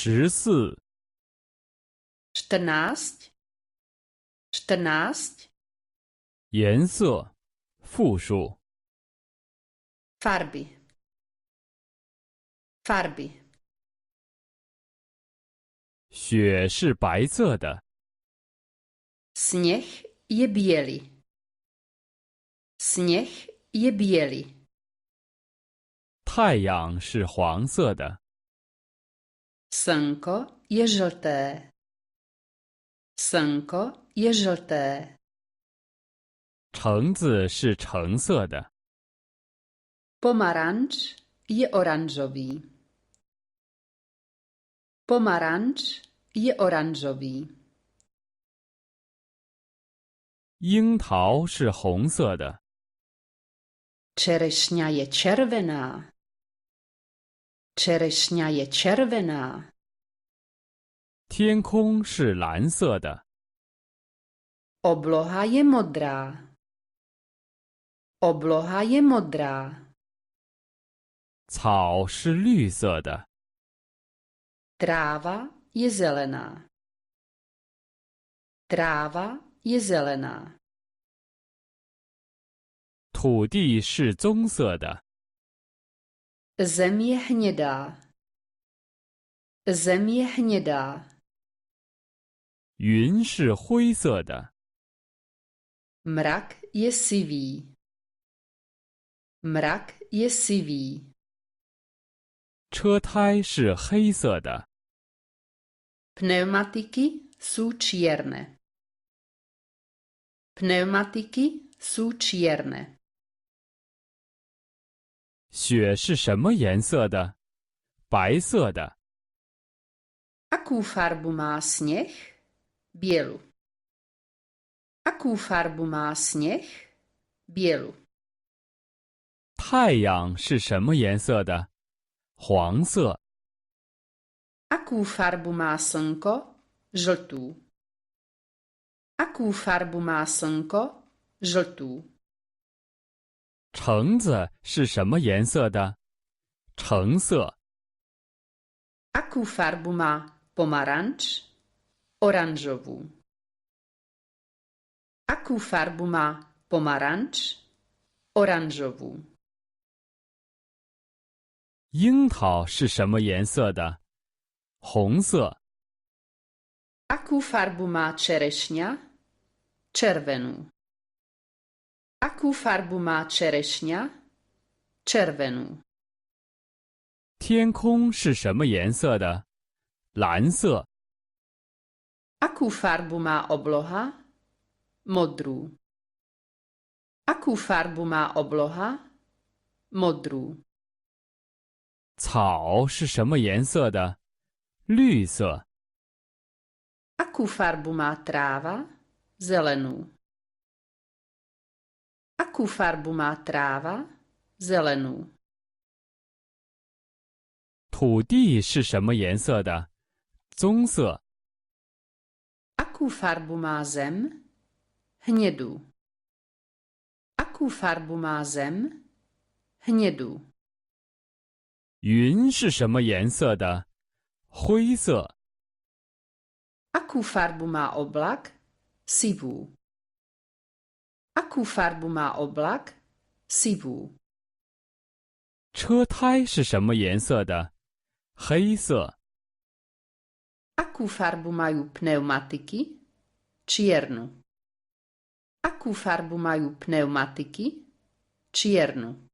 14 14 14颜色复数 farby farby 雪是白色的 Sněh je biely. Sněh je biely. 太阳是黄色的 Slnko je žlté. Slnko je žlté. 橙子是橙色的 Pomaranč je oranžový. Pomaranč je oranžový. 樱桃是红色的 Čerešňa je červená. Čerešňa je červená. 天空是蓝色的 Obloha je modrá. Obloha je modrá. 草是绿色的 Tráva je zelená. Tráva je zelená. 土地是棕色的 Zem je hnědá. Zem je hnědá. 云是灰色的 Mrak je sivý. Mrak je sivý. 车胎是黑色的 Pneumatiky jsou čierne. Pneumatiky jsou čierne. 雪是什么颜色的白色的 Akou farbu má sněh? Bělu. Akou farbu má sněh? Bělu. 太阳是什么颜色的黄色 Akou farbu má slnko? Žltou. Akou farbu má slnko? Žltou. 橙子是什么颜色的橙色 Akou farbu má pomaranč? Oranžovou. Akou farbu má pomaranč? Oranžovou. 樱桃是什么颜色的红色 Akou farbu má čerešňa? Červenou. Akou farbu má čerešňa? Červenou. 天空是什么颜色的蓝色 Akou farbu má obloha? Modrou. Akou farbu má obloha? Modrou. 草是什么颜色的绿色 Akou farbu má tráva? Zelenou. Akou farbu má tráva? Zelenou. 土地是什么颜色的棕色 Akou farbu má zem? Hnědou. Akou farbu má zem? Hnědou. 云是什么颜色的灰色 Akou farbu má oblak? Sivou. Akou farbu má oblak? Sivou. 车胎是什么颜色的黑色 Akou farbu mají pneumatiky? Čiernu. Akou farbu mají pneumatiky? Čiernu.